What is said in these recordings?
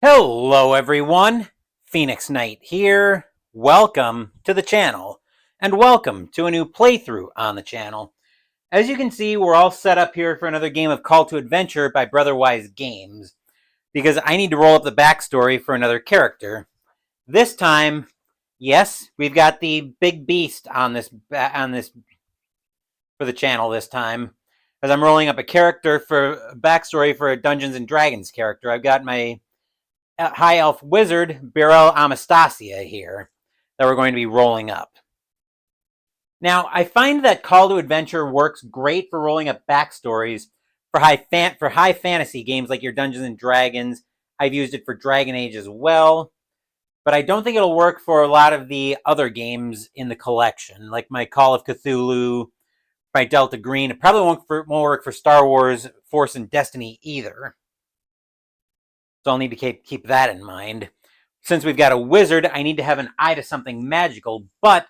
Hello everyone, Phoenix Knight here. Welcome to the channel, and welcome to a new playthrough on the channel. As you can see, we're all set up here for another game of Call to Adventure by Brotherwise Games, because I need to roll up the backstory for another character. This time, yes, we've got the big beast on this for the channel this time, as I'm rolling up a character for a backstory for a Dungeons and Dragons character. I've got my High Elf Wizard, Beryl Amastasia here, that we're going to be rolling up. Now, I find that Call to Adventure works great for rolling up backstories for high fantasy games like your Dungeons and Dragons. I've used it for Dragon Age as well, but I don't think it'll work for a lot of the other games in the collection, like my Call of Cthulhu, my Delta Green. It probably won't work for Star Wars, Force and Destiny either. So I'll need to keep that in mind. Since we've got a wizard, I need to have an eye to something magical, but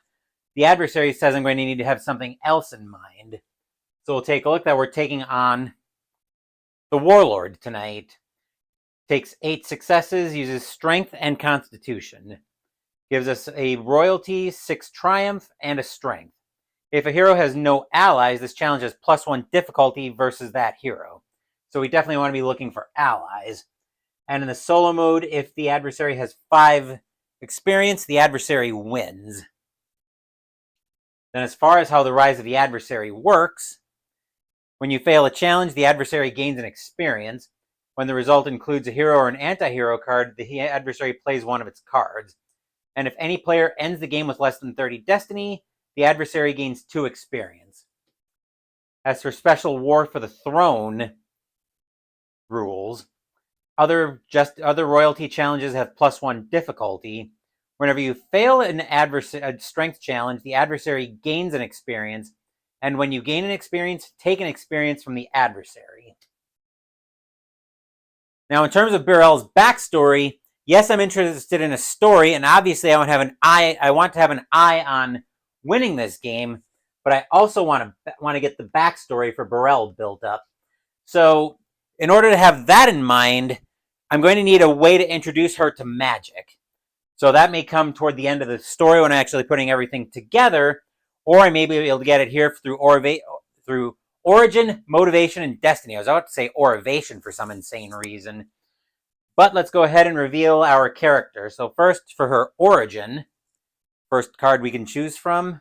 the adversary says I'm going to need to have something else in mind. So we'll take a look that we're taking on the Warlord tonight. Takes 8 successes, uses Strength and Constitution. Gives us a Royalty, 6 Triumph, and a Strength. If a hero has no allies, this challenge has +1 difficulty versus that hero. So we definitely want to be looking for allies. And in the solo mode, if the adversary has 5 experience, the adversary wins. Then as far as how the Rise of the Adversary works, when you fail a challenge, the adversary gains an experience. When the result includes a hero or an anti-hero card, the adversary plays one of its cards. And if any player ends the game with less than 30 destiny, the adversary gains 2 experience. As for Special War for the Throne rules, other royalty challenges have +1 difficulty. Whenever you fail a strength challenge, the adversary gains an experience, and when you gain an experience, take an experience from the adversary. Now, in terms of Beryl's backstory, yes, I'm interested in a story, and obviously I want to have an eye on winning this game, but I also want to get the backstory for Beryl built up. So, in order to have that in mind, I'm going to need a way to introduce her to magic. So that may come toward the end of the story when I'm actually putting everything together, or I may be able to get it here through origin, motivation, and destiny. I was about to say orivation for some insane reason. But let's go ahead and reveal our character. So first, for her origin, first card we can choose from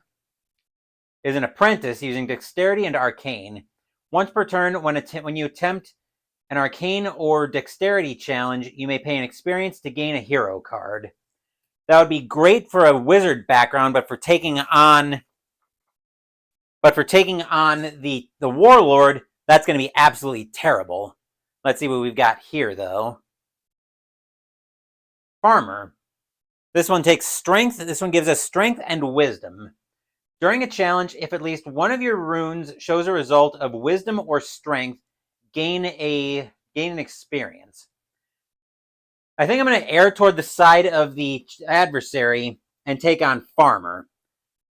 is an apprentice using dexterity and arcane. Once per turn, when you attempt an arcane or dexterity challenge, you may pay an experience to gain a hero card. That would be great for a wizard background, but for taking on the Warlord, that's going to be absolutely terrible. Let's see what we've got here, though. Farmer. This one takes strength. This one gives us strength and wisdom. During a challenge, if at least one of your runes shows a result of wisdom or strength, gain an experience. I think I'm going to err toward the side of the adversary and take on Farmer.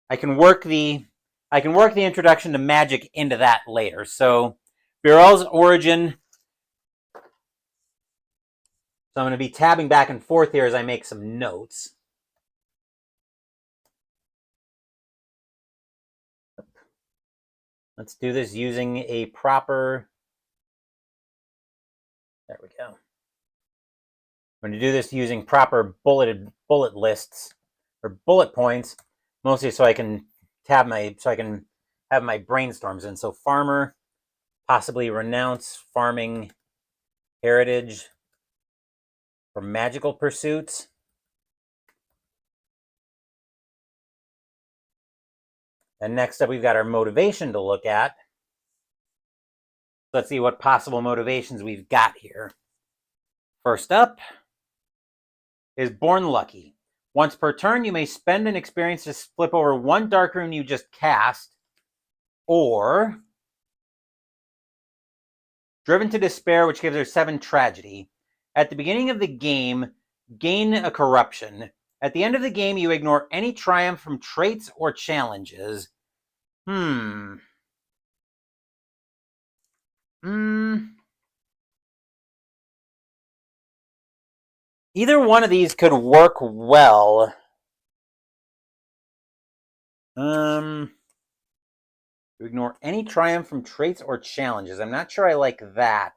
I can work the introduction to magic into that later. So, Beryl's origin. So I'm going to be tabbing back and forth here as I make some notes. Let's do this using a proper. There we go. I'm going to do this using proper bullet lists or bullet points, mostly so I can have my brainstorms in. So farmer, possibly renounce farming heritage for magical pursuits. And next up, we've got our motivation to look at. Let's see what possible motivations we've got here. First up is Born Lucky. Once per turn, you may spend an experience to flip over one dark rune you just cast, or Driven to Despair, which gives her 7 Tragedy. At the beginning of the game, gain a corruption. At the end of the game, you ignore any triumph from traits or challenges. Either one of these could work well. Ignore any triumph from traits or challenges. I'm not sure I like that.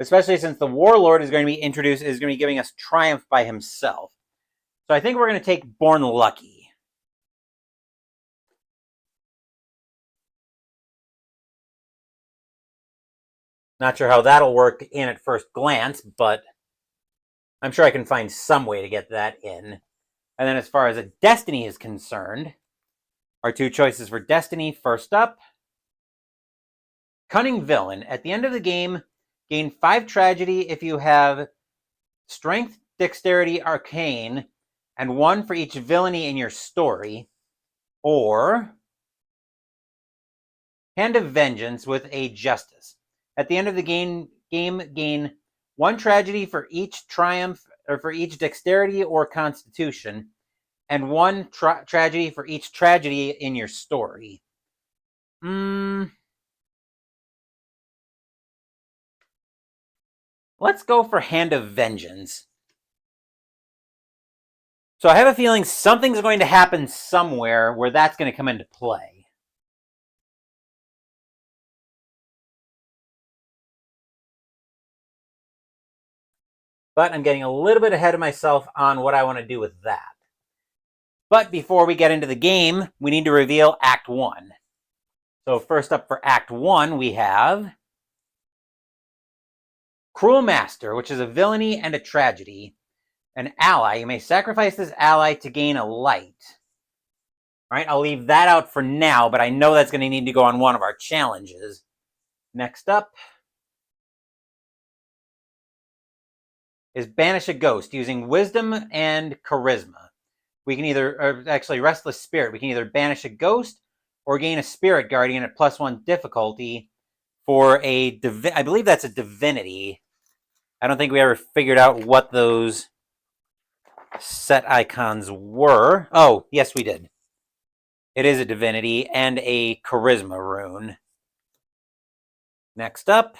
Especially since the Warlord is going to be introduced, is going to be giving us triumph by himself. So I think we're going to take Born Lucky. Not sure how that'll work in at first glance, but I'm sure I can find some way to get that in. And then as far as a Destiny is concerned, our two choices for Destiny, first up, Cunning Villain. At the end of the game, gain 5 tragedy if you have Strength, Dexterity, Arcane, and 1 for each villainy in your story. Or Hand of Vengeance with a Justice. At the end of the game, gain 1 tragedy for each triumph, or for each Dexterity or Constitution, and 1 tragedy for each tragedy in your story. Let's go for Hand of Vengeance. So I have a feeling something's going to happen somewhere where that's going to come into play. But I'm getting a little bit ahead of myself on what I want to do with that. But before we get into the game, we need to reveal Act 1. So first up for Act 1, we have Cruel Master, which is a villainy and a tragedy. An ally. You may sacrifice this ally to gain a light. All right, I'll leave that out for now, but I know that's going to need to go on one of our challenges. Next up is Banish a Ghost using Wisdom and Charisma. We can either, or actually Restless Spirit, we can either banish a ghost or gain a Spirit Guardian at +1 difficulty for a, I believe that's a divinity. I don't think we ever figured out what those set icons were. Oh, yes, we did. It is a divinity and a charisma rune. Next up,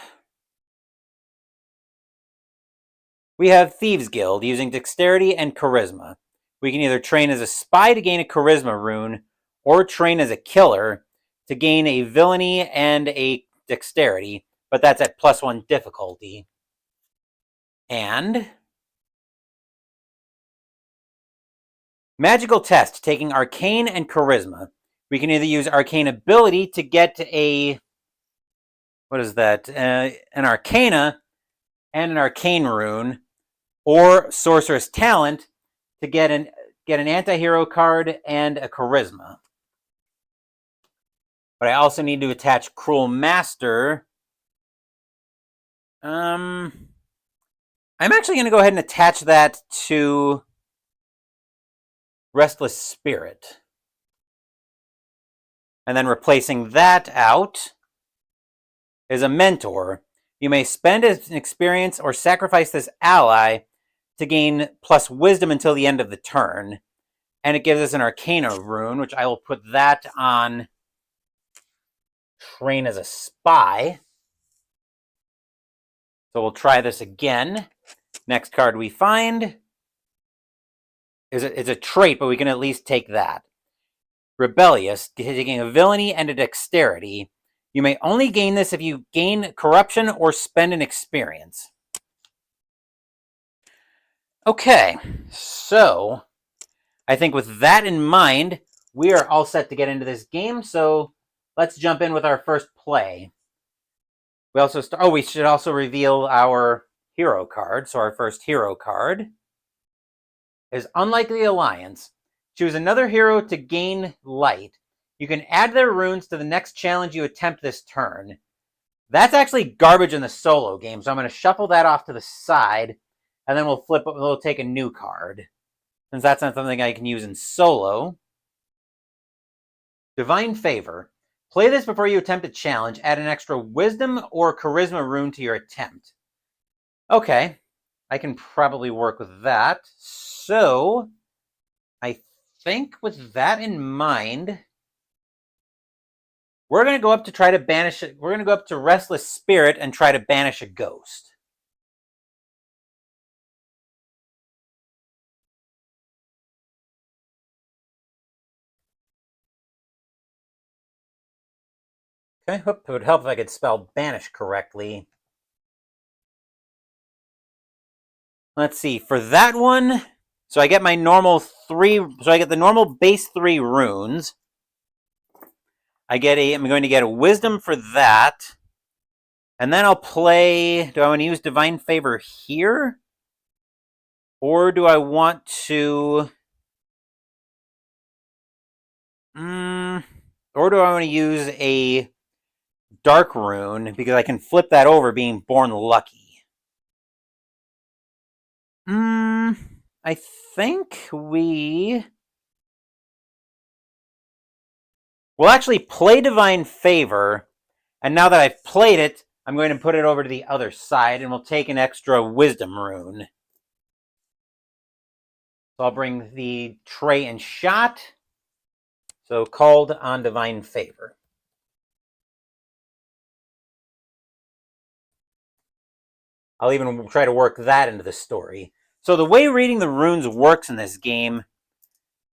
we have Thieves Guild using dexterity and charisma. We can either train as a spy to gain a charisma rune or train as a killer to gain a villainy and a dexterity, but that's at +1 difficulty. And Magical Test, taking Arcane and Charisma. We can either use Arcane Ability to get a, what is that, an Arcana and an Arcane Rune, or Sorceress Talent to get an anti-hero card and a Charisma. But I also need to attach Cruel Master. I'm actually going to go ahead and attach that to Restless Spirit. And then replacing that out is a Mentor. You may spend an experience or sacrifice this ally to gain plus Wisdom until the end of the turn. And it gives us an Arcana rune, which I will put that on Train as a Spy. So we'll try this again. Next card we find is it's a trait, but we can at least take that. Rebellious, taking a villainy and a dexterity. You may only gain this if you gain corruption or spend an experience. Okay, so I think with that in mind, we are all set to get into this game. So let's jump in with our first play. We also we should also reveal our hero card. So our first hero card is Unlikely Alliance. Choose another hero to gain light. You can add their runes to the next challenge you attempt this turn. That's actually garbage in the solo game, so I'm going to shuffle that off to the side, and then we'll take a new card, since that's not something I can use in solo. Divine Favor. Play this before you attempt a challenge. Add an extra Wisdom or Charisma rune to your attempt. Okay, I can probably work with that. So I think with that in mind, we're going to go up to try to banish it. We're going to go up to Restless Spirit and try to banish a ghost. Okay, it would help if I could spell banish correctly. Let's see, for that one, so I get my normal 3, so I get the normal base 3 runes. I'm going to get a wisdom for that. And then I'll play, do I want to use Divine Favor here? Or do I want to, or do I want to use a Dark Rune, because I can flip that over being Born Lucky. I think we'll actually play Divine Favor, and now that I've played it, I'm going to put it over to the other side, and we'll take an extra Wisdom Rune. So I'll bring the tray and shot. So called on Divine Favor. I'll even try to work that into the story. So the way reading the runes works in this game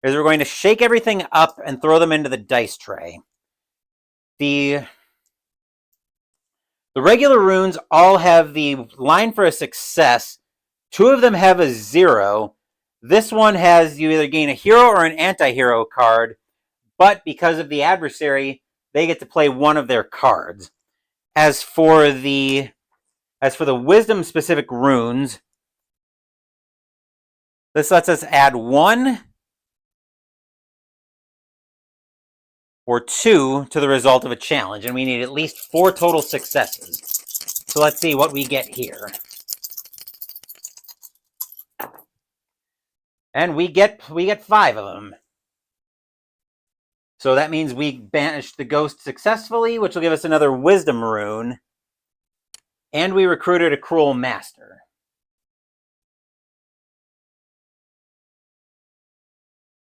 is we're going to shake everything up and throw them into the dice tray. The regular runes all have the line for a success. 2 of them have a 0. This one has you either gain a hero or an anti-hero card, but because of the adversary, they get to play one of their cards. As for the wisdom-specific runes, this lets us add 1 or 2 to the result of a challenge, and we need at least 4 total successes. So let's see what we get here. And we get 5 of them. So that means we banished the ghost successfully, which will give us another wisdom rune. And we recruited a cruel master.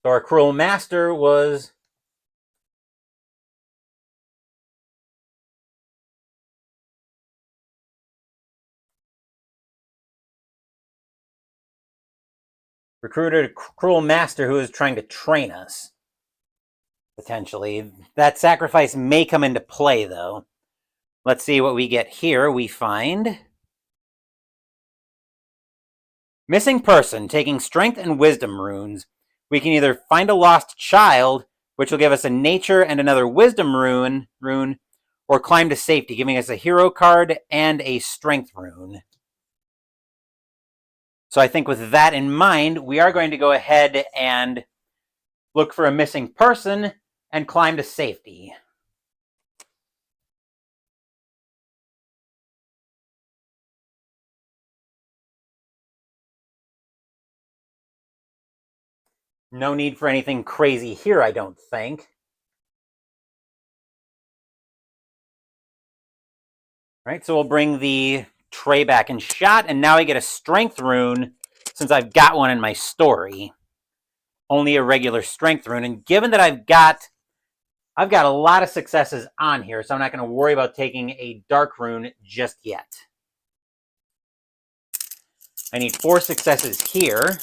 So our cruel master was recruited a cruel master who is trying to train us. Potentially. That sacrifice may come into play, though. Let's see what we get here. We find missing person, taking strength and wisdom runes. We can either find a lost child, which will give us a nature and another wisdom rune, or climb to safety, giving us a hero card and a strength rune. So I think with that in mind, we are going to go ahead and look for a missing person and climb to safety. No need for anything crazy here, I don't think. All right, so we'll bring the tray back and shot, and now I get a strength rune since I've got one in my story. Only a regular strength rune, and given that I've got a lot of successes on here, so I'm not going to worry about taking a dark rune just yet. I need 4 successes here.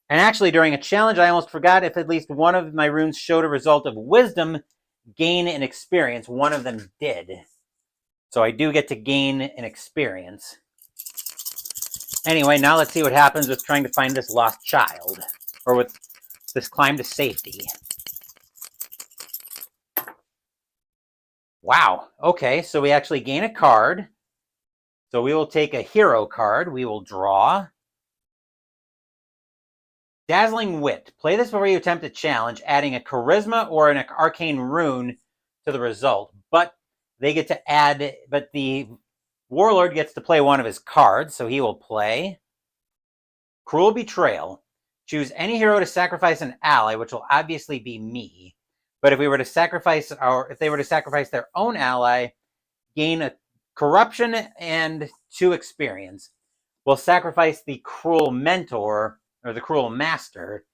And actually, during a challenge, I almost forgot if at least one of my runes showed a result of wisdom, gain an experience. One of them did. So I do get to gain an experience. Anyway, now let's see what happens with trying to find this lost child. Or with this climb to safety. Wow. Okay, so we actually gain a card. So we will take a hero card. We will draw. Dazzling Wit. Play this before you attempt a challenge, adding a charisma or an arcane rune to the result. But the warlord gets to play one of his cards, so he will play Cruel Betrayal. Choose any hero to sacrifice an ally, which will obviously be me. But if they were to sacrifice their own ally, gain a corruption and 2 experience. We'll sacrifice the Cruel Mentor, or the Cruel Master.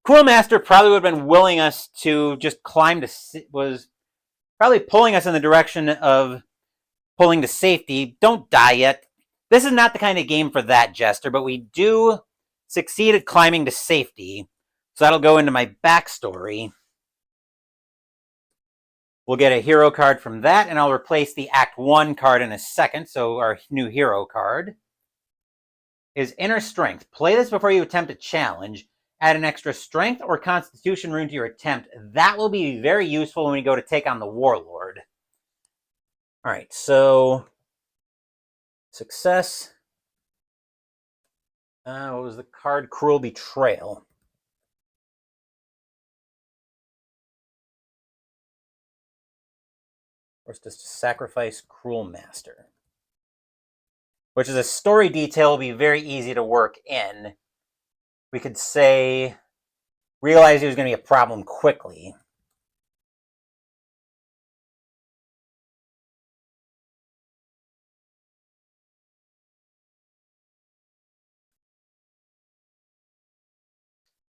Cruel Master probably would have been willing us to just was probably pulling us in the direction of pulling to safety. Don't die yet. This is not the kind of game for that, Jester, but we do succeed at climbing to safety. So that'll go into my backstory. We'll get a hero card from that, and I'll replace the Act 1 card in a second, so our new hero card is Inner Strength. Play this before you attempt a challenge. Add an extra Strength or Constitution rune to your attempt. That will be very useful when we go to take on the Warlord. All right, so success. What was the card? Cruel Betrayal. Forced us to sacrifice Cruel Master, which is a story detail will be very easy to work in. We could say, realize it was going to be a problem quickly.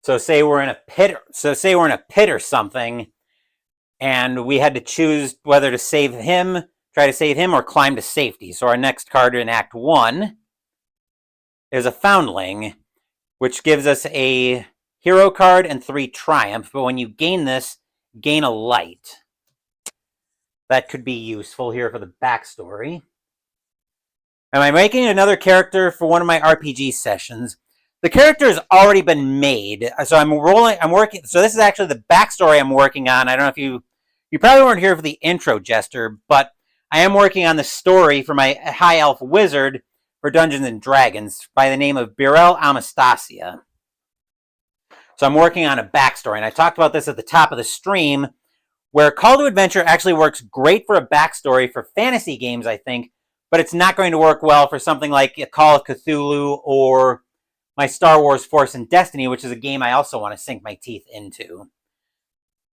So say we're in a pit. So say we're in a pit or something, and we had to choose whether to save him, try to save him, or climb to safety. So our next card in Act 1 is a Foundling, which gives us a hero card and 3 triumph. But when you gain this, gain a light. That could be useful here for the backstory. Am I making another character for one of my RPG sessions? The character has already been made, so I'm working. So this is actually the backstory I'm working on. I don't know if you probably weren't here for the intro, Jester, but I am working on the story for my High Elf Wizard for Dungeons and Dragons by the name of Birel Amastasia. So I'm working on a backstory, and I talked about this at the top of the stream, where Call to Adventure actually works great for a backstory for fantasy games, I think, but it's not going to work well for something like a Call of Cthulhu or my Star Wars Force and Destiny, which is a game I also want to sink my teeth into.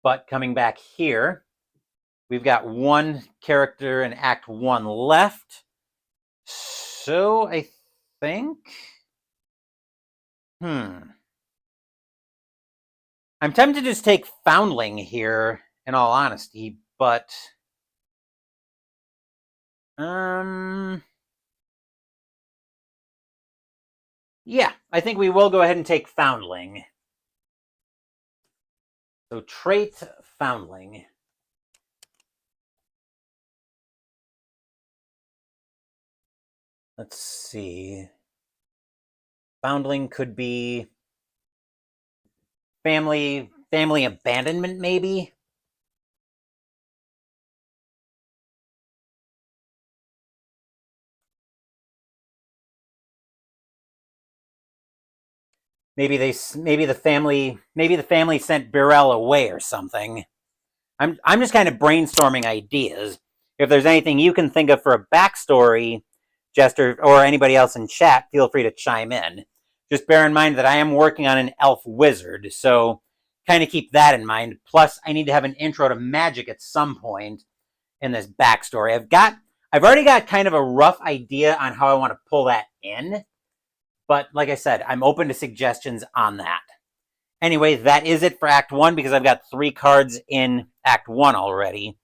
But coming back here, we've got one character in Act 1 left. So I think... I'm tempted to just take Foundling here, in all honesty, but... yeah, I think we will go ahead and take Foundling. So trait Foundling. Let's see. Foundling could be family abandonment, maybe? Maybe the family sent Birel away or something. I'm just kind of brainstorming ideas. If there's anything you can think of for a backstory, Jester, or anybody else in chat, feel free to chime in. Just bear in mind that I am working on an elf wizard, so kind of keep that in mind. Plus, I need to have an intro to magic at some point in this backstory. I've already got kind of a rough idea on how I want to pull that in, but like I said, I'm open to suggestions on that. Anyway, that is it for Act 1 because I've got 3 cards in Act 1 already.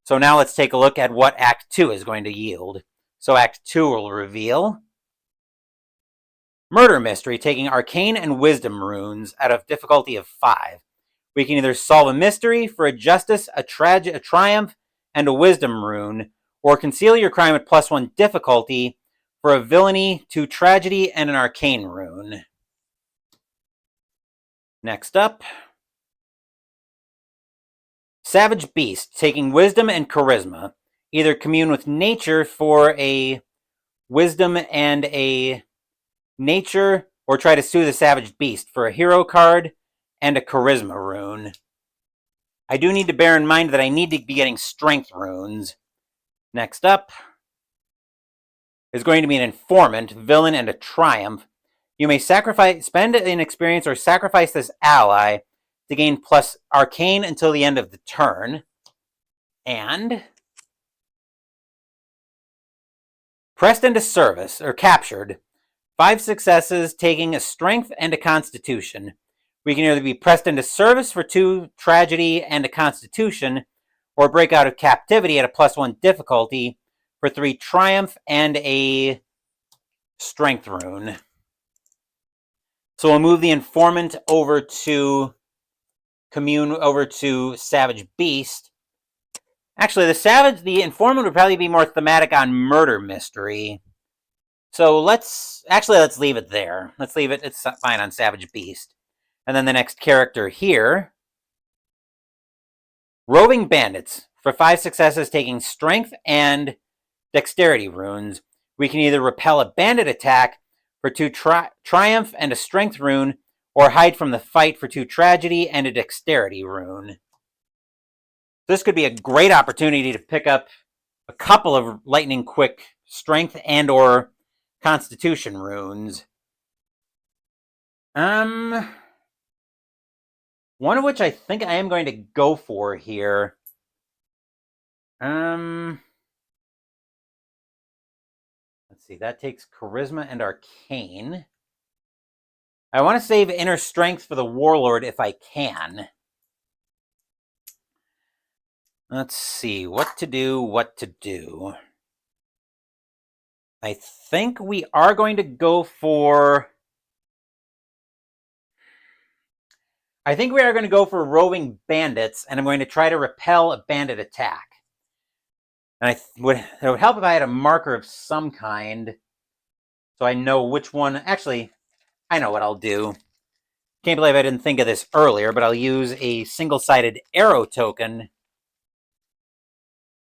So now let's take a look at what Act 2 is going to yield. So Act 2 will reveal Murder Mystery, taking Arcane and Wisdom runes out of difficulty of 5. We can either solve a mystery for a Justice, a Triumph, and a Wisdom rune, or conceal your crime at +1 difficulty for a Villainy, 2 Tragedy, and an Arcane rune. Next up, Savage Beast, taking Wisdom and Charisma. Either commune with nature for a Wisdom and a Nature, or try to soothe the Savage Beast for a hero card and a Charisma rune. I do need to bear in mind that I need to be getting Strength runes. Next up is going to be an Informant, Villain, and a Triumph. You may spend an experience or sacrifice this ally to gain plus Arcane until the end of the turn. And pressed into service, or captured. 5 successes, taking a Strength and a Constitution. We can either be pressed into service for 2 Tragedy and a Constitution, or break out of captivity at a +1 difficulty for 3 Triumph and a Strength rune. So we'll move the Informant over to Commune over to Savage Beast. Actually, the informant would probably be more thematic on murder mystery. So let's leave it there. Let's leave it. It's fine on Savage Beast. And then the next character here, Roving Bandits. For 5 successes, taking Strength and Dexterity runes, we can either repel a bandit attack for 2 Triumph and a Strength rune, or hide from the fight for 2 Tragedy and a Dexterity rune. This could be a great opportunity to pick up a couple of lightning quick Strength and or Constitution runes. One of which I think I am going to go for here. Let's see, that takes Charisma and Arcane. I want to save Inner Strength for the Warlord if I can. Let's see, what to do. I think we are going to go for... Roving Bandits, and I'm going to try to repel a bandit attack. And it would help if I had a marker of some kind, so I know which one... Actually, I know what I'll do. Can't believe I didn't think of this earlier, but I'll use a single-sided arrow token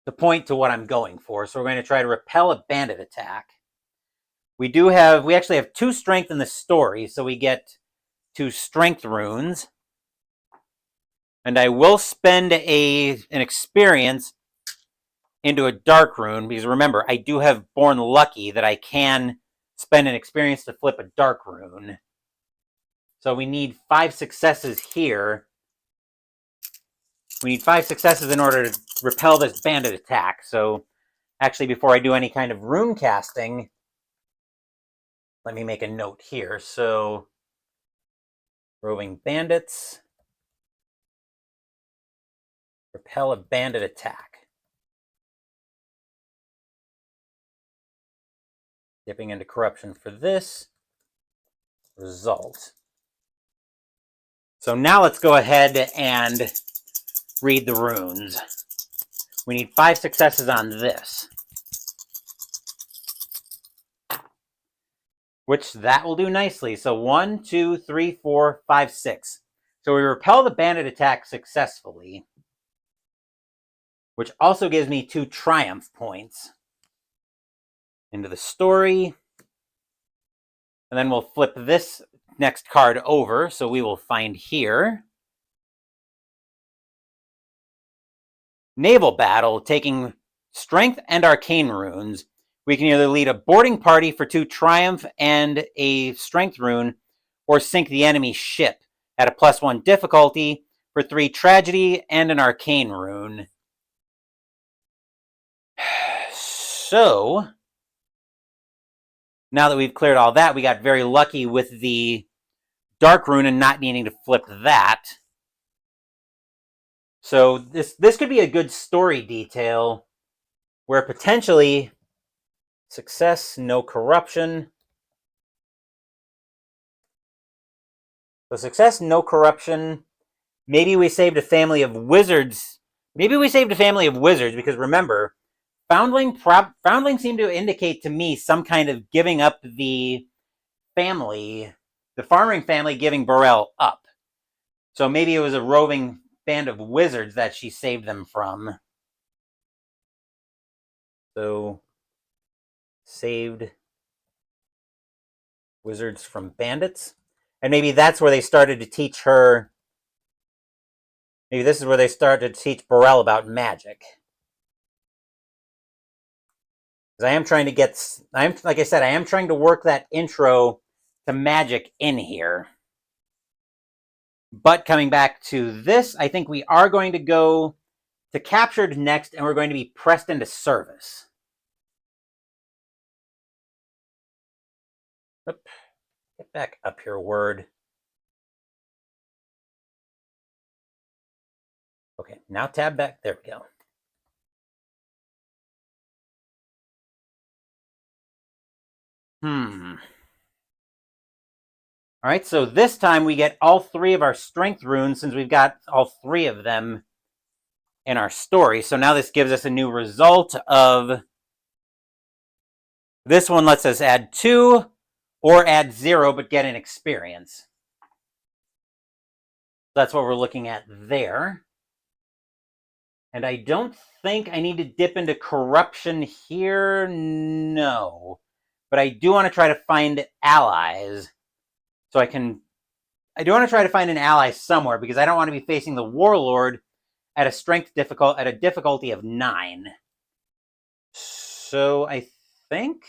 to point to what I'm going for. So we're going to try to repel a bandit attack. We actually have 2 strength in the story, so we get 2 strength runes. And I will spend an experience into a dark rune, because remember, I do have Born Lucky that I can spend an experience to flip a dark rune. So we need 5 successes here. We need 5 successes in order to repel this bandit attack. So actually, before I do any kind of rune casting, let me make a note here. So Roving Bandits, repel a bandit attack. Dipping into corruption for this. Result. So now let's go ahead and read the runes. We need 5 successes on this. Which that will do nicely. So 1, 2, 3, 4, 5, 6. So we repel the bandit attack successfully. Which also gives me 2 triumph points. Into the story. And then we'll flip this next card over. So we will find here Naval Battle, taking Strength and Arcane runes. We can either lead a boarding party for 2 Triumph and a Strength rune, or sink the enemy ship at a +1 difficulty for 3 Tragedy and an Arcane rune. So now that we've cleared all that, we got very lucky with the Dark rune and not needing to flip that. So this could be a good story detail where potentially success, no corruption. So success, no corruption. Maybe we saved a family of wizards. Because remember, Foundling seemed to indicate to me some kind of giving up the family, the farming family giving Burrell up. So maybe it was a roving band of wizards that she saved them from. So, saved wizards from bandits. And maybe that's where they started to teach her. Maybe this is where they started to teach Burrell about magic. Because I am trying to like I said, I am trying to work that intro to magic in here. But coming back to this, I think we are going to go to Captured next, and we're going to be pressed into service. Oop. Get back up here, Word. Okay, now tab back. There we go. All right, so this time we get all 3 of our strength runes, since we've got all 3 of them in our story. So now this gives us a new result of, this one lets us add 2 or add 0 but get an experience. That's what we're looking at there. And I don't think I need to dip into corruption here. No. But I do want to try to find allies. So I do want to try to find an ally somewhere, because I don't want to be facing the warlord at a difficulty of 9. So I think...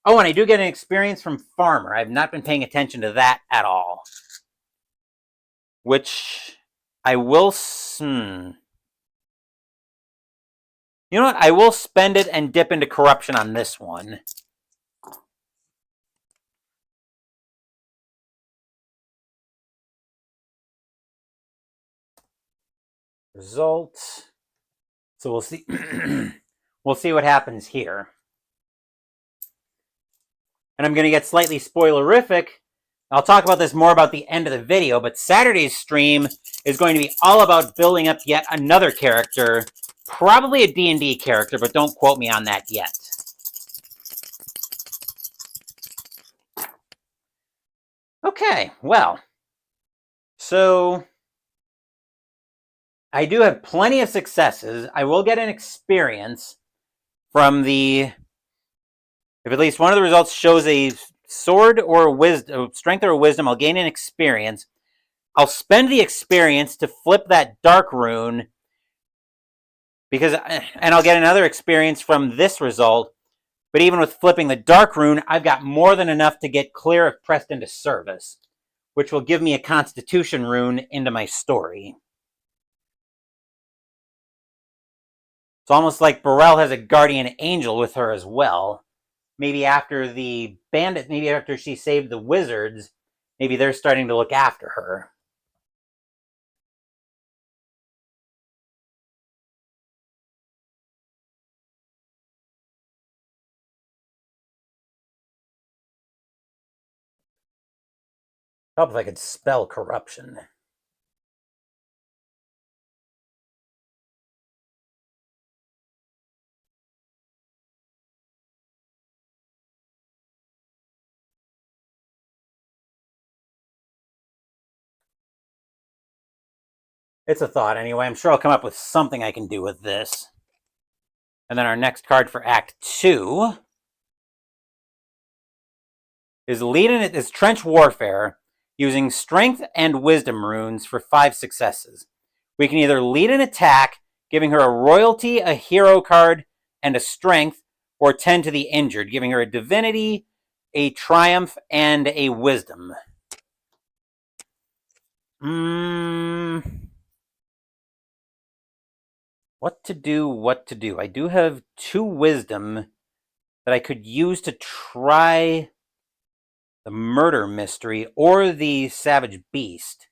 Oh, and I do get an experience from Farmer. I've not been paying attention to that at all. Which I will... You know what? I will spend it and dip into corruption on this one. Result. So we'll see. We'll see what happens here. And I'm going to get slightly spoilerific. I'll talk about this more about the end of the video, but Saturday's stream is going to be all about building up yet another character. Probably a D&D character, but don't quote me on that yet. Okay, well. So I do have plenty of successes. I will get an experience from the... If at least one of the results shows a sword or wisdom, strength or wisdom, I'll gain an experience. I'll spend the experience to flip that dark rune, and I'll get another experience from this result. But even with flipping the dark rune, I've got more than enough to get clear of pressed into service, which will give me a constitution rune into my story. It's almost like Burrell has a guardian angel with her as well. Maybe after the bandit, maybe after she saved the wizards, maybe they're starting to look after her. Help if I could spell corruption. It's a thought anyway. I'm sure I'll come up with something I can do with this. And then our next card for Act 2 is Trench Warfare, using Strength and Wisdom runes for 5 successes. We can either lead an attack, giving her a Royalty, a Hero card, and a Strength, or tend to the injured, giving her a Divinity, a Triumph, and a Wisdom. What to do? I do have 2 Wisdom that I could use to try the Murder Mystery or the Savage Beast.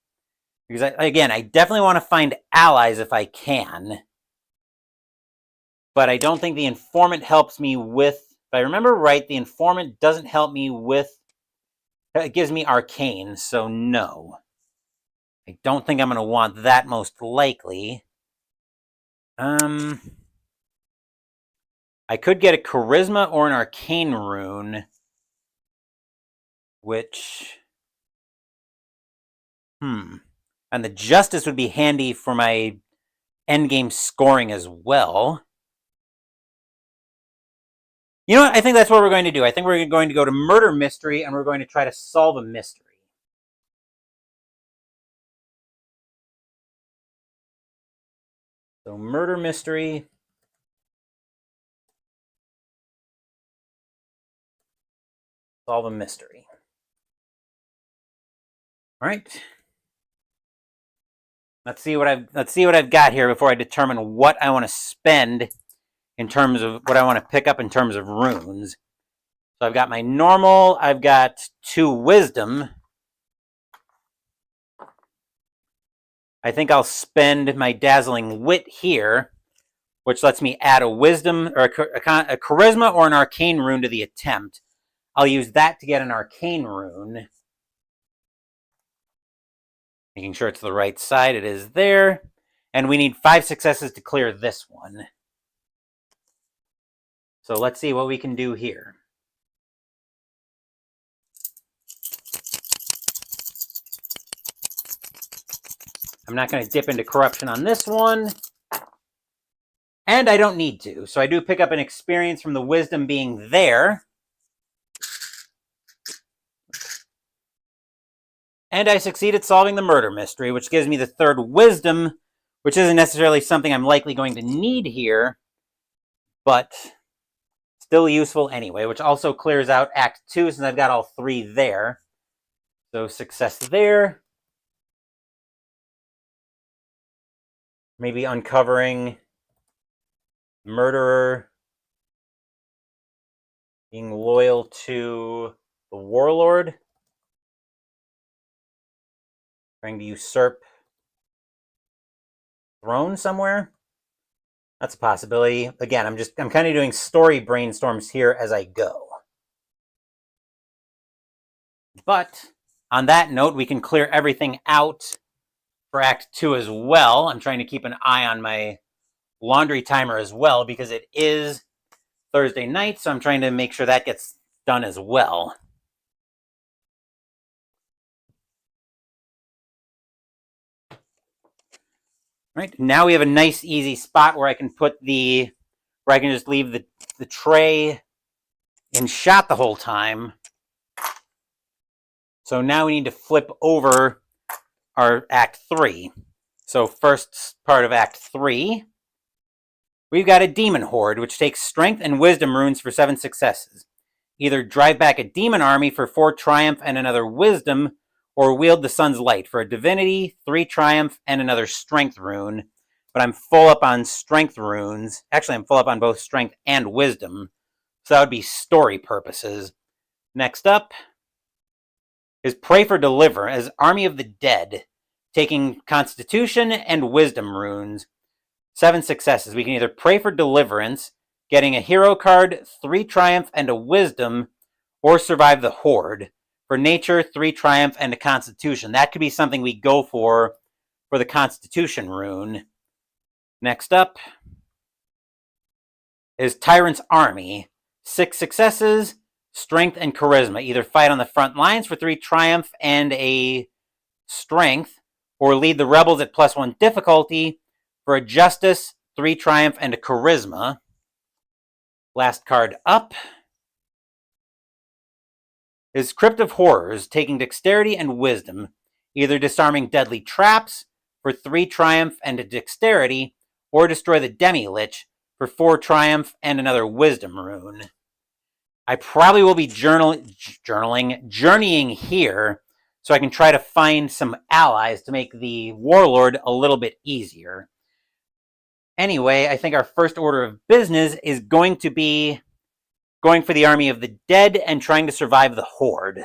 Because, I definitely want to find allies if I can. But I don't think the Informant helps me with... If I remember right, the Informant doesn't help me with... It gives me Arcane, so no. I don't think I'm going to want that most likely. I could get a Charisma or an Arcane rune, which... And the Justice would be handy for my endgame scoring as well. You know what? I think that's what we're going to do. I think we're going to go to Murder Mystery, and we're going to try to solve a mystery. So, Murder Mystery. Solve a mystery. All right. Let's see what I've got here before I determine what I want to spend in terms of what I want to pick up in terms of runes. So I've got my normal, I've got 2 wisdom. I think I'll spend my dazzling wit here, which lets me add a wisdom or a charisma or an arcane rune to the attempt. I'll use that to get an arcane rune. Making sure it's the right side. It is there. And we need 5 successes to clear this one. So let's see what we can do here. I'm not going to dip into corruption on this one. And I don't need to. So I do pick up an experience from the wisdom being there. And I succeed at solving the murder mystery, which gives me the 3rd wisdom, which isn't necessarily something I'm likely going to need here, but still useful anyway, which also clears out Act 2 since I've got all 3 there. So success there. Maybe uncovering murderer, being loyal to the warlord, trying to usurp throne somewhere. That's a possibility. Again, I'm kind of doing story brainstorms here as I go. But on that note, we can clear everything out for Act 2 as well. I'm trying to keep an eye on my laundry timer as well because it is Thursday night, so I'm trying to make sure that gets done as well. Right, now we have a nice easy spot where I can just leave the tray in shot the whole time. So now we need to flip over our Act 3. So first part of Act 3, we've got a demon horde, which takes strength and wisdom runes for 7 successes. Either drive back a demon army for 4 triumph and another wisdom, or wield the sun's light for a divinity, 3 triumph, and another strength rune. But I'm full up on strength runes. Actually, I'm full up on both strength and wisdom. So that would be story purposes. Next up is Pray for Deliver as Army of the Dead, taking Constitution and Wisdom runes. 7 successes. We can either pray for deliverance, getting a hero card, 3 triumph, and a wisdom, or survive the horde. For nature, 3 triumph, and a constitution. That could be something we go for the constitution rune. Next up is Tyrant's Army. 6 successes, strength and charisma. Either fight on the front lines for 3 triumph and a strength, or lead the rebels at +1 difficulty for a justice, 3 triumph, and a charisma. Last card up is Crypt of Horrors, taking dexterity and wisdom, either disarming deadly traps for 3 triumph and a dexterity, or destroy the Demi-Lich for 4 triumph and another wisdom rune. I probably will be journeying here so I can try to find some allies to make the warlord a little bit easier. Anyway, I think our first order of business is going to be going for the Army of the Dead and trying to survive the horde.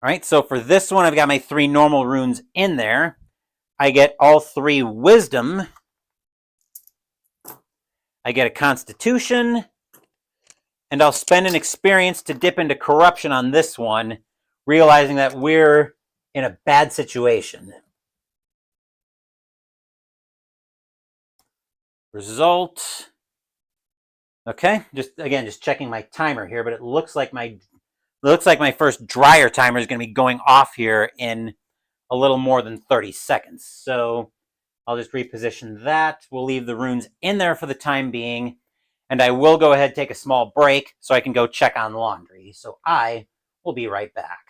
All right, so for this one, I've got my 3 normal runes in there. I get all 3 wisdom. I get a constitution. And I'll spend an experience to dip into corruption on this one, realizing that we're in a bad situation. Result. Okay, just checking my timer here, but it looks like my first dryer timer is going to be going off here in a little more than 30 seconds. So I'll just reposition that. We'll leave the runes in there for the time being, and I will go ahead and take a small break so I can go check on laundry. So I will be right back.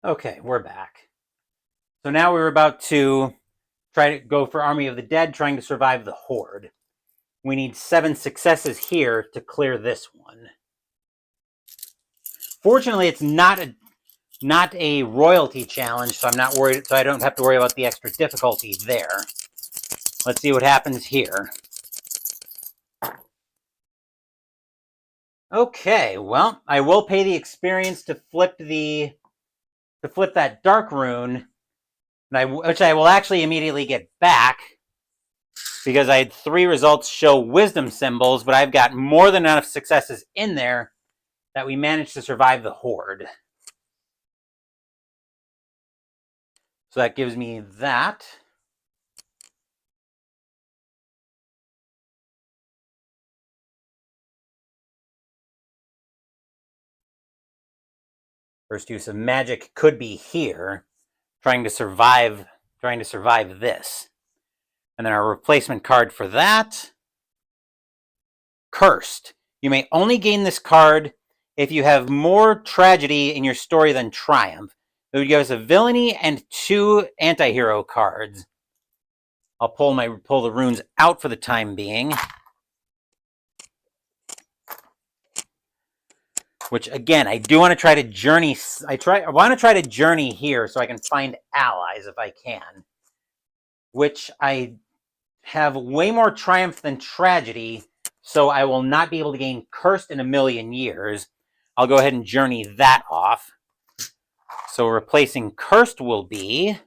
Okay, we're back. So now we're about to try to go for Army of the Dead, trying to survive the Horde. We need 7 successes here to clear this one. Fortunately, it's not a royalty challenge, so I'm not worried. So I don't have to worry about the extra difficulty there. Let's see what happens here. Okay, well, I will pay the experience to flip that dark rune, which I will actually immediately get back because I had 3 results show wisdom symbols, but I've got more than enough successes in there that we managed to survive the Horde. So that gives me that. First use of magic could be here, trying to survive this. And then our replacement card for that, Cursed. You may only gain this card if you have more tragedy in your story than triumph. It would give us a villainy and 2 anti-hero cards. I'll pull the runes out for the time being. Which again, I do want to try to journey. I want to try to journey here so I can find allies if I can. Which I have way more triumph than tragedy, so I will not be able to gain Cursed in a million years. I'll go ahead and journey that off. So replacing Cursed will be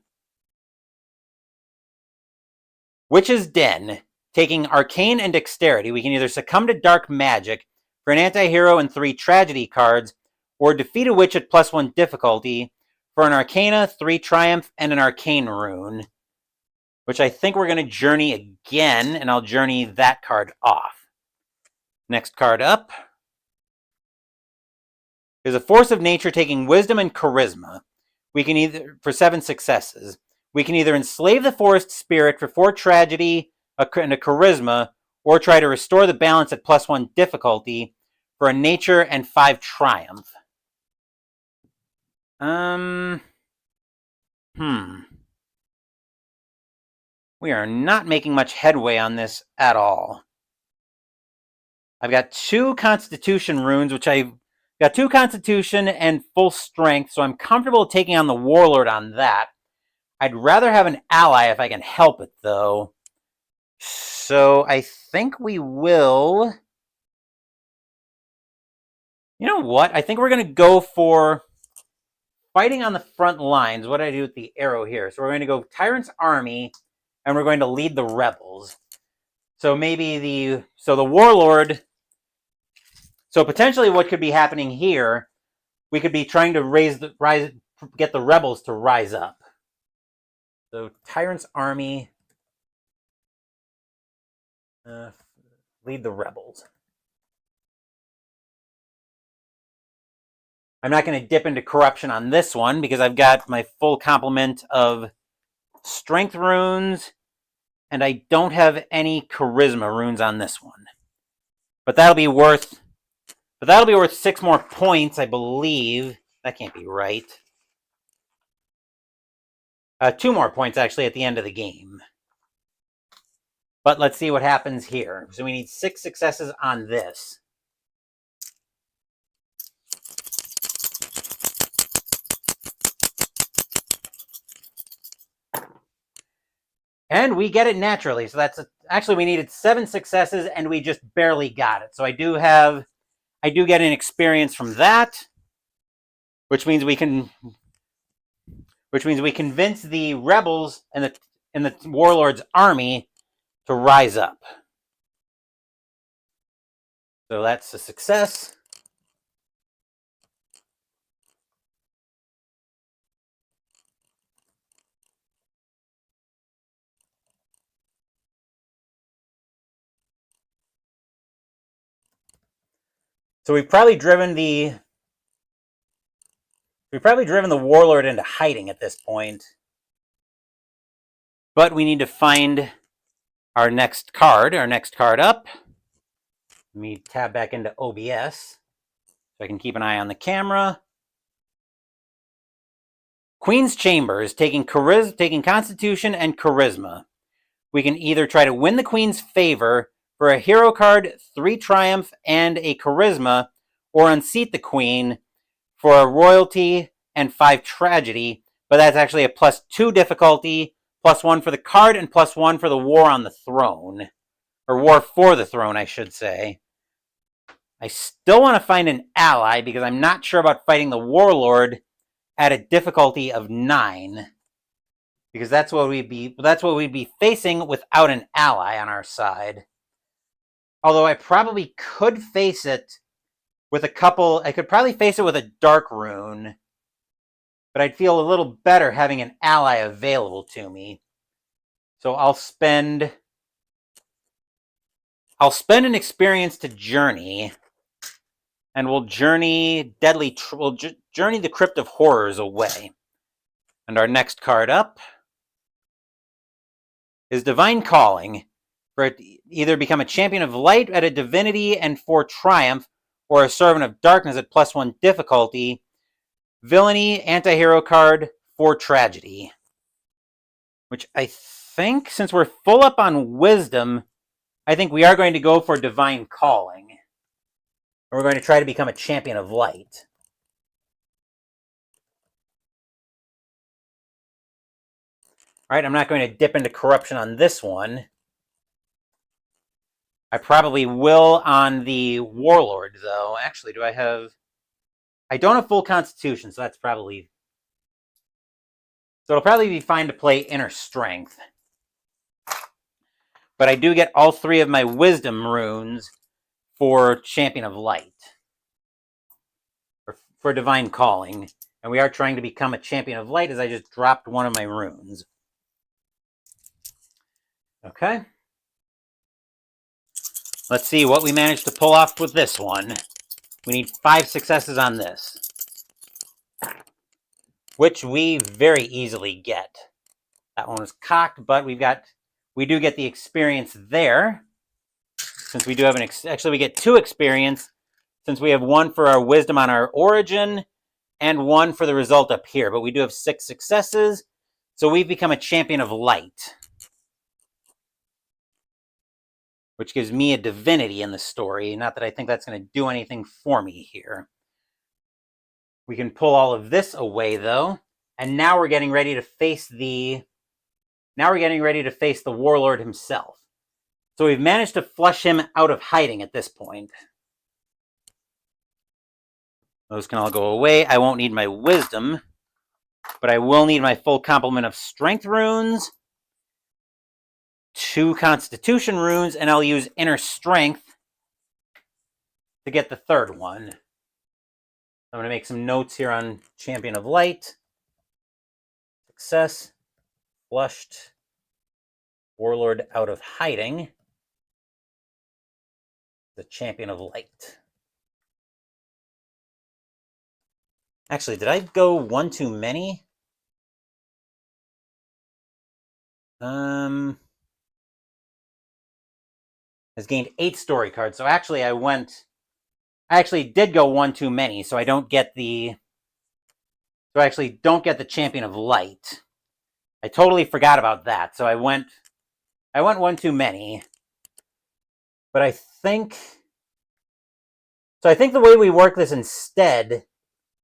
Witch's Den. Taking Arcane and Dexterity, we can either succumb to dark magic for an anti-hero and 3 tragedy cards, or defeat a witch at +1 difficulty for an Arcana, 3 triumph, and an Arcane rune. Which I think we're going to journey again, and I'll journey that card off. Next card up is a Force of Nature taking Wisdom and Charisma. We can either, for 7 successes, we can either enslave the forest spirit for 4 tragedy and a charisma, or try to restore the balance at +1 difficulty for a nature and 5 triumph. We are not making much headway on this at all. I've got 2 Constitution runes, which I've got 2 Constitution and full strength, so I'm comfortable taking on the Warlord on that. I'd rather have an ally if I can help it, though. So I think we will... You know what? I think we're going to go for fighting on the front lines. What do I do with the arrow here? So we're going to go Tyrant's Army, and we're going to lead the rebels. So maybe the Warlord... So potentially what could be happening here, we could be trying to get the rebels to rise up. So Tyrant's Army, lead the rebels. I'm not going to dip into corruption on this one because I've got my full complement of strength runes, and I don't have any charisma runes on this one. But that'll be worth 6 more points, I believe. That can't be right. 2 more points, actually, at the end of the game. But let's see what happens here. So we need 6 successes on this. And we get it naturally. So that's actually, we needed 7 successes, and we just barely got it. So I do get an experience from that, which means we convince the rebels and the Warlord's army to rise up. So that's a success. So we've probably driven the Warlord into hiding at this point. But we need to find our next card up. Let me tab back into OBS so I can keep an eye on the camera. Queen's Chamber is taking Constitution and Charisma. We can either try to win the Queen's favor for a hero card, 3 Triumph, and a Charisma, or unseat the Queen for a Royalty and 5 Tragedy, but that's actually a +2 difficulty, +1 for the card, and +1 for the War on the Throne. Or War for the Throne, I should say. I still want to find an ally because I'm not sure about fighting the Warlord at a difficulty of 9. Because that's what we'd be facing without an ally on our side. Although I probably could face it with I could probably face it with a Dark Rune. But I'd feel a little better having an ally available to me. So I'll spend an experience to journey, and we'll journey journey the Crypt of Horrors away. And our next card up is Divine Calling, for it to either become a Champion of Light at a Divinity and 4 Triumph, or a Servant of Darkness at +1 difficulty. Villainy, anti-hero card, 4 Tragedy. Which I think, since we're full up on Wisdom, I think we are going to go for Divine Calling. And we're going to try to become a Champion of Light. Alright, I'm not going to dip into Corruption on this one. I probably will on the Warlord, though. Actually, do I have... I don't have full Constitution, so that's probably... So it'll probably be fine to play Inner Strength. But I do get all 3 of my Wisdom runes for Champion of Light. For Divine Calling. And we are trying to become a Champion of Light as I just dropped one of my runes. Okay. Let's see what we managed to pull off with this one. We need 5 successes on this. Which we very easily get. That one was cocked, but we do get the experience there. Since we do have actually we get 2 experience, since we have 1 for our Wisdom on our origin, and 1 for the result up here. But we do have 6 successes, so we've become a Champion of Light. Which gives me a Divinity in the story. Not that I think that's going to do anything for me here. We can pull all of this away, though. And now we're getting ready to face the... Now we're getting ready to face the Warlord himself. So we've managed to flush him out of hiding at this point. Those can all go away. I won't need my Wisdom, but I will need my full complement of Strength runes, 2 Constitution runes, and I'll use Inner Strength to get the 3rd one. I'm going to make some notes here on Champion of Light. Success. Flushed. Warlord out of hiding. The Champion of Light. Actually, did I go 1 too many? Has gained 8 story cards. So actually I actually did go 1 too many, so I don't get the... So I actually don't get the Champion of Light. I totally forgot about that, so I went 1 too many. But I think... So I think the way we work this instead...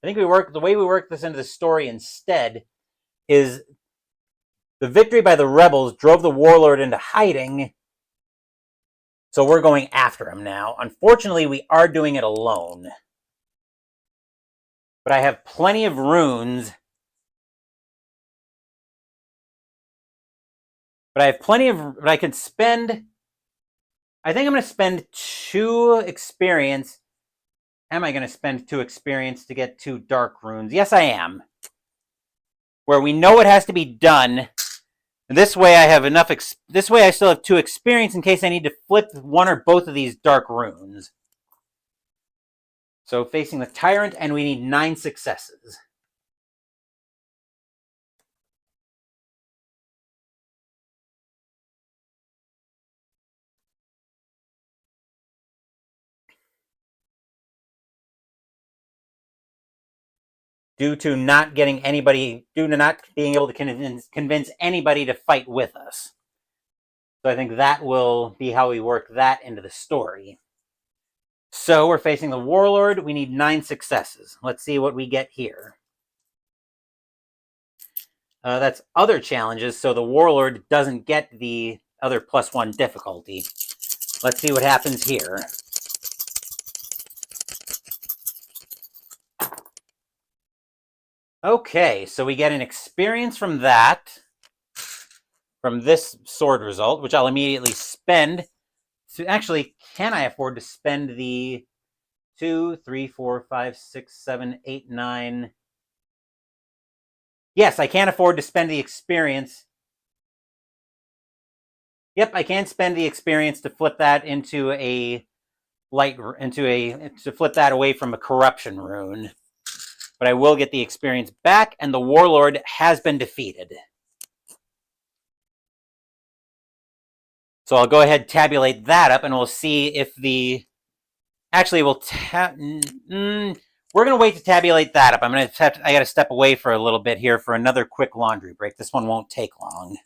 the way we work this into the story instead is the victory by the rebels drove the Warlord into hiding, so we're going after him now. Unfortunately, we are doing it alone. But I have plenty of runes. But I can spend... I think I'm going to spend 2 experience. Am I going to spend 2 experience to get 2 dark runes? Yes, I am. Where we know it has to be done. And this way I have enough... This way I still have 2 experience in case I need to flip 1 or both of these dark runes. So facing the Tyrant, and we need 9 successes. due to not being able to convince anybody to fight with us. So I think that will be how we work that into the story. So we're facing the Warlord. We need 9 successes. Let's see what we get here. That's other challenges, so the Warlord doesn't get the other +1 difficulty. Let's see what happens here. Okay, so we get an experience from that, from this sword result, which I'll immediately spend. So actually, can I afford to spend the 2, 3, 4, 5, 6, 7, 8, 9? Yes, I can't afford to spend the experience. Yep, I can spend the experience to flip that into a to flip that away from a corruption rune. But I will get the experience back, and the Warlord has been defeated. So I'll go ahead and tabulate that up, and we'll see if the... Actually, we're going to wait to tabulate that up. I got to step away for a little bit here for another quick laundry break. This one won't take long.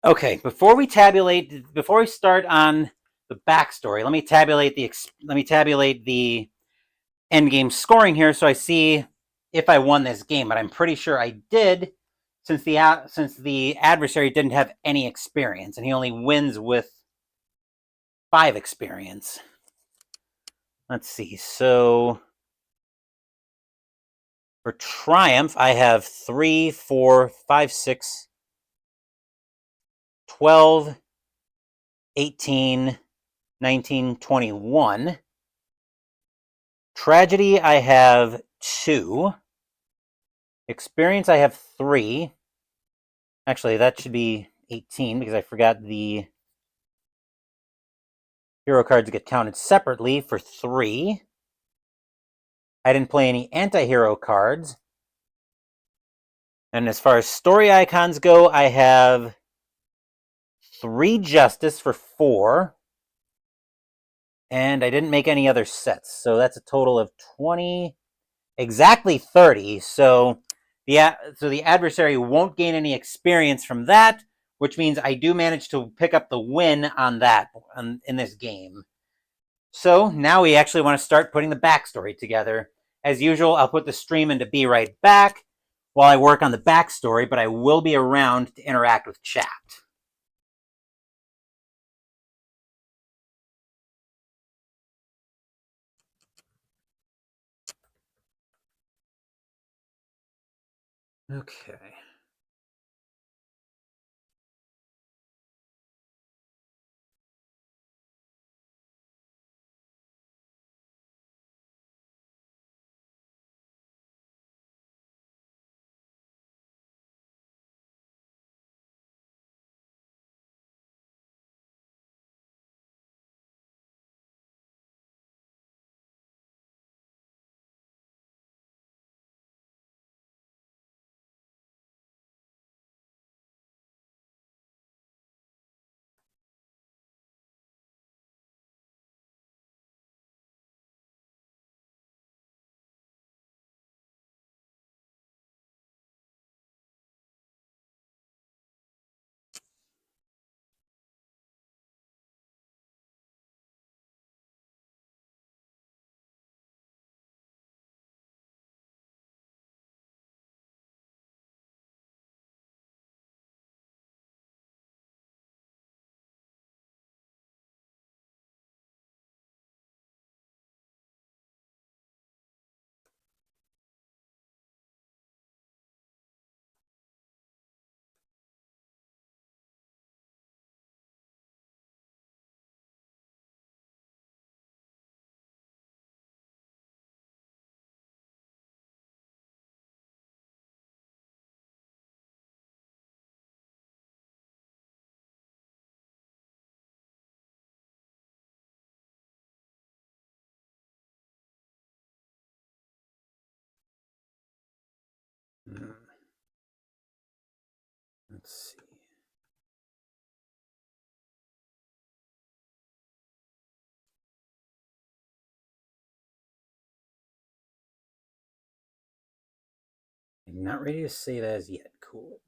Okay, before we start on the backstory, let me tabulate the end game scoring here, so I see if I won this game. But I'm pretty sure I did, since the adversary didn't have any experience, and he only wins with 5 experience. Let's see. So for triumph, I have 3, 4, 5, 6, 12, 18, 19, 21. Tragedy, I have 2. Experience, I have 3. Actually, that should be 18 because I forgot the hero cards get counted separately for 3. I didn't play any anti-hero cards. And as far as story icons go, I have 3 justice for 4. And I didn't make any other sets. So that's a total of 20, exactly 30. So the adversary won't gain any experience from that, which means I do manage to pick up the win on that in this game. So now we actually want to start putting the backstory together. As usual, I'll put the stream into Be Right Back while I work on the backstory, but I will be around to interact with chat. Okay. Hmm. Let's see. I'm not ready to save as yet. Cool.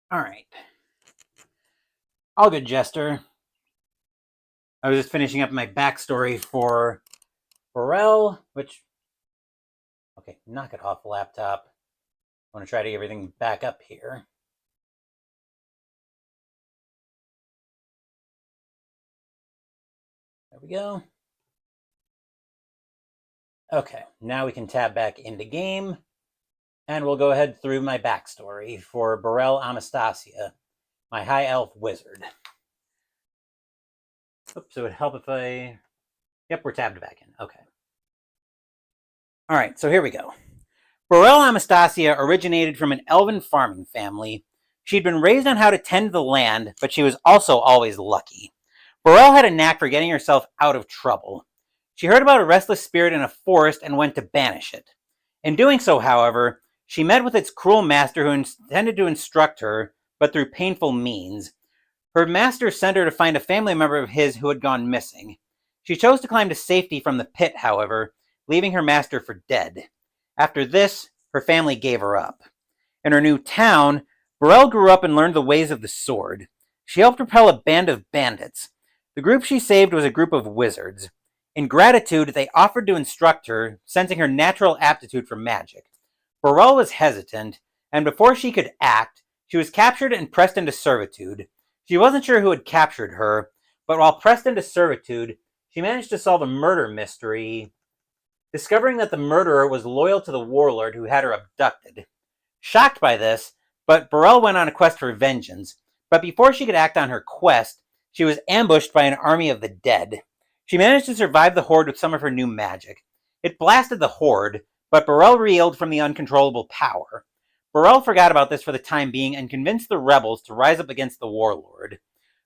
All right. All good, Jester. I was just finishing up my backstory for Burrell, which... Okay, knock it off, laptop. I want to try to get everything back up here. There we go. Okay, now we can tab back into game, and we'll go ahead through my backstory for Burrell Amastasia, my high elf wizard. Oops, it would help if I... Yep, we're tabbed back in. Okay. All right, so here we go. Burrell Amastasia originated from an elven farming family. She'd been raised on how to tend the land, but she was also always lucky. Burrell had a knack for getting herself out of trouble. She heard about a restless spirit in a forest and went to banish it. In doing so, however, she met with its cruel master who intended to instruct her, but through painful means. Her master sent her to find a family member of his who had gone missing. She chose to climb to safety from the pit, however, leaving her master for dead. After this, her family gave her up. In her new town, Burrell grew up and learned the ways of the sword. She helped repel a band of bandits. The group she saved was a group of wizards. In gratitude, they offered to instruct her, sensing her natural aptitude for magic. Burrell was hesitant, and before she could act, she was captured and pressed into servitude. She wasn't sure who had captured her, but while pressed into servitude, she managed to solve a murder mystery, discovering that the murderer was loyal to the warlord who had her abducted. Shocked by this, Burrell went on a quest for vengeance, but before she could act on her quest, she was ambushed by an army of the dead. She managed to survive the horde with some of her new magic. It blasted the horde, but Burrell reeled from the uncontrollable power. Burrell forgot about this for the time being and convinced the rebels to rise up against the warlord.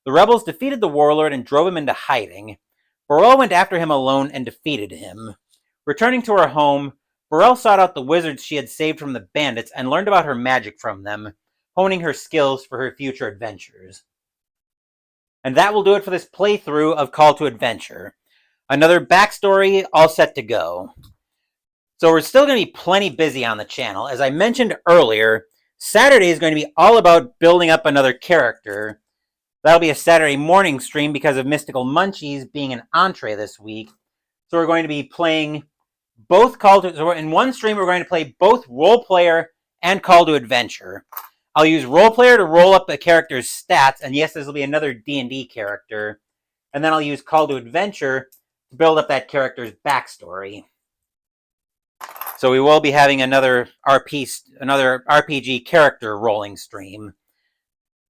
The rebels defeated the warlord and drove him into hiding. Burrell went after him alone and defeated him. Returning to her home, Burrell sought out the wizards she had saved from the bandits and learned about her magic from them, honing her skills for her future adventures. And that will do it for this playthrough of Call to Adventure. Another backstory all set to go. So we're still going to be plenty busy on the channel. As I mentioned earlier, Saturday is going to be all about building up another character. That'll be a Saturday morning stream because of Mystical Munchies being an entree this week. So we're going to be playing both so in one stream, we're going to play both Role Player and Call to Adventure. I'll use Role Player to roll up the character's stats, and yes, this will be another D&D character. And then I'll use Call to Adventure to build up that character's backstory. So we will be having another RPG character rolling stream.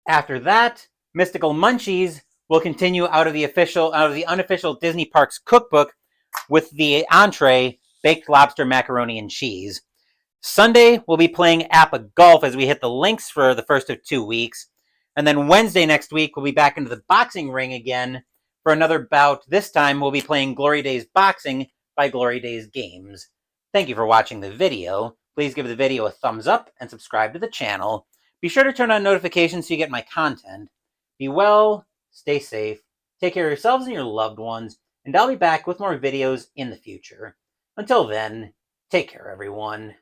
After that, Mystical Munchies will continue out of the unofficial Disney Parks cookbook with the entree, baked lobster, macaroni, and cheese. Sunday, we'll be playing Appa Golf as we hit the links for the first of 2 weeks. And then Wednesday next week, we'll be back into the boxing ring again for another bout. This time, we'll be playing Glory Days Boxing by Brotherwise Games. Thank you for watching the video. Please give the video a thumbs up and subscribe to the channel. Be sure to turn on notifications so you get my content. Be well, stay safe, take care of yourselves and your loved ones, and I'll be back with more videos in the future. Until then, take care, everyone.